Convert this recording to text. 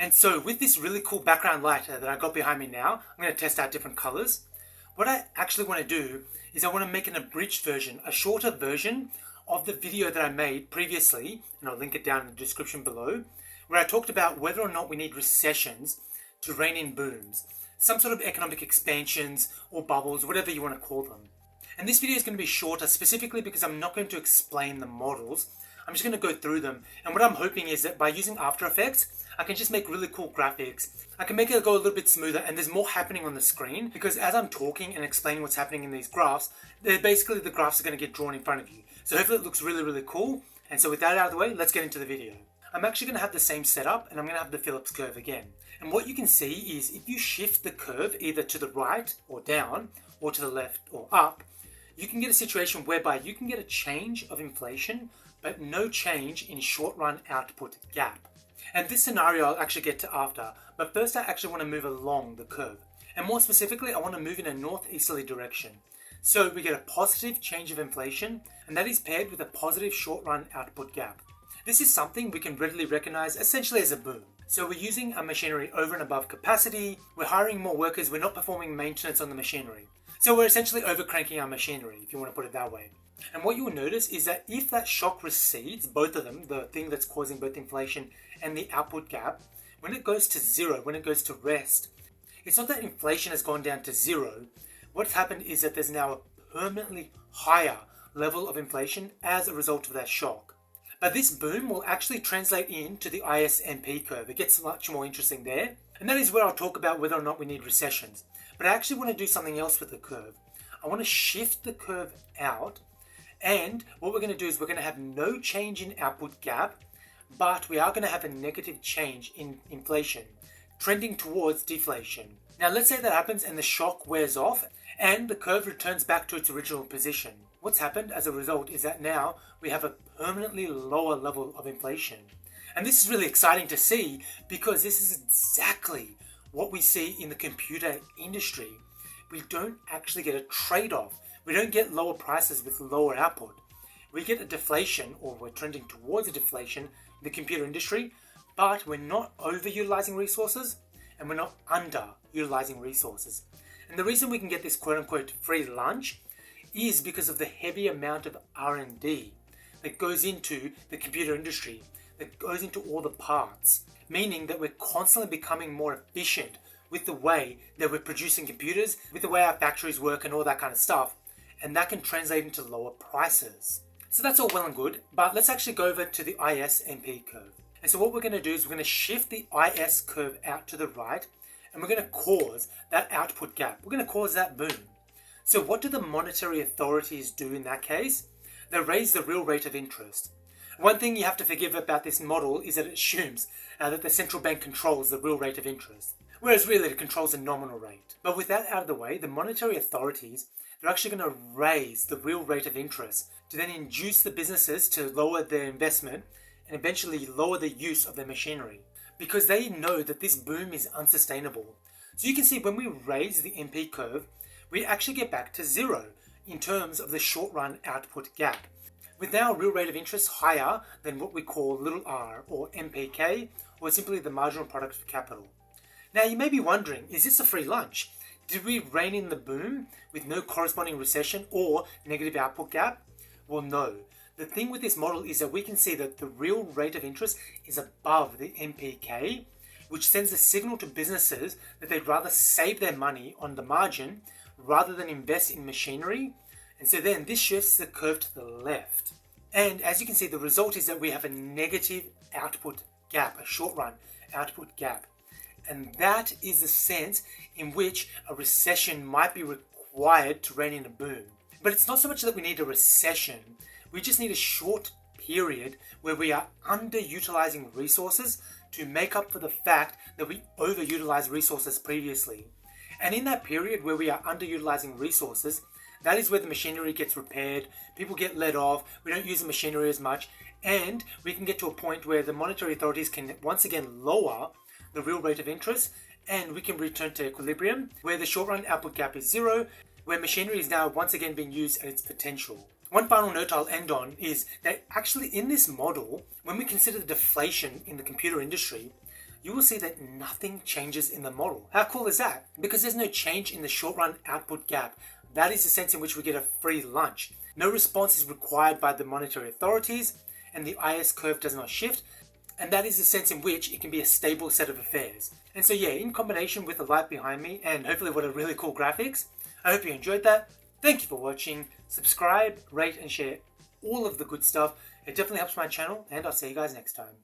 And so with this really cool background light that I got behind me now, I'm going to test out different colors. What I actually want to do is I want to make an abridged version, a shorter version of the video that I made previously, and I'll link it down in the description below, where I talked about whether or not we need recessions to rein in booms, some sort of economic expansions or bubbles, whatever you want to call them. And this video is going to be shorter specifically because I'm not going to explain the models. I'm just going to go through them. And what I'm hoping is that by using After Effects, I can just make really cool graphics. I can make it go a little bit smoother and there's more happening on the screen because as I'm talking and explaining what's happening in these graphs, basically the graphs are going to get drawn in front of you. So hopefully it looks really, really cool. And so with that out of the way, let's get into the video. I'm actually going to have the same setup and I'm going to have the Phillips curve again. And what you can see is if you shift the curve either to the right or down or to the left or up, you can get a situation whereby you can get a change of inflation but no change in short run output gap. And this scenario I'll actually get to after, but first I actually want to move along the curve. And more specifically, I want to move in a northeasterly direction. So we get a positive change of inflation, and that is paired with a positive short run output gap. This is something we can readily recognize essentially as a boom. So we're using our machinery over and above capacity, we're hiring more workers, we're not performing maintenance on the machinery. So we're essentially overcranking our machinery, if you want to put it that way. And what you will notice is that if that shock recedes, both of them, the thing that's causing both inflation and the output gap, when it goes to zero, when it goes to rest, it's not that inflation has gone down to zero. What's happened is that there's now a permanently higher level of inflation as a result of that shock. But this boom will actually translate into the ISMP curve. It gets much more interesting there. And that is where I'll talk about whether or not we need recessions. But I actually want to do something else with the curve. I want to shift the curve out. And what we're going to do is we're going to have no change in output gap, but we are going to have a negative change in inflation, trending towards deflation. Now let's say that happens and the shock wears off and the curve returns back to its original position. What's happened as a result is that now we have a permanently lower level of inflation. And this is really exciting to see because this is exactly what we see in the computer industry. We don't actually get a trade-off. We don't get lower prices with lower output. We get a deflation, or we're trending towards a deflation in the computer industry, but we're not overutilizing resources and we're not underutilizing resources. And the reason we can get this quote-unquote free lunch is because of the heavy amount of R&D that goes into the computer industry, that goes into all the parts, meaning that we're constantly becoming more efficient with the way that we're producing computers, with the way our factories work and all that kind of stuff. And that can translate into lower prices. So that's all well and good, but let's actually go over to the ISMP curve. And so what we're going to do is we're going to shift the IS curve out to the right, and we're going to cause that output gap. We're going to cause that boom. So what do the monetary authorities do in that case? They raise the real rate of interest. One thing you have to forgive about this model is that it assumes that the central bank controls the real rate of interest, whereas really it controls the nominal rate. But with that out of the way, the monetary authorities, they're actually going to raise the real rate of interest to then induce the businesses to lower their investment and eventually lower the use of their machinery because they know that this boom is unsustainable. So you can see when we raise the MP curve, we actually get back to zero in terms of the short run output gap, with now a real rate of interest higher than what we call little r or MPK, or simply the marginal product of capital. Now you may be wondering, is this a free lunch? Did we rein in the boom with no corresponding recession or negative output gap? Well, no. The thing with this model is that we can see that the real rate of interest is above the MPK, which sends a signal to businesses that they'd rather save their money on the margin rather than invest in machinery. And so then this shifts the curve to the left. And as you can see, the result is that we have a negative output gap, a short run output gap. And that is the sense in which a recession might be required to rein in a boom. But it's not so much that we need a recession, we just need a short period where we are underutilizing resources to make up for the fact that we overutilized resources previously. And in that period where we are underutilizing resources, that is where the machinery gets repaired, people get let off, we don't use the machinery as much, and we can get to a point where the monetary authorities can once again lower the real rate of interest, and we can return to equilibrium, where the short run output gap is zero, where machinery is now once again being used at its potential. One final note I'll end on is that actually in this model, when we consider the deflation in the computer industry, you will see that nothing changes in the model. How cool is that? Because there's no change in the short run output gap. That is the sense in which we get a free lunch. No response is required by the monetary authorities, and the IS curve does not shift, and that is the sense in which it can be a stable set of affairs. And so yeah, in combination with the light behind me, and hopefully what are really cool graphics, I hope you enjoyed that. Thank you for watching. Subscribe, rate, and share all of the good stuff. It definitely helps my channel, and I'll see you guys next time.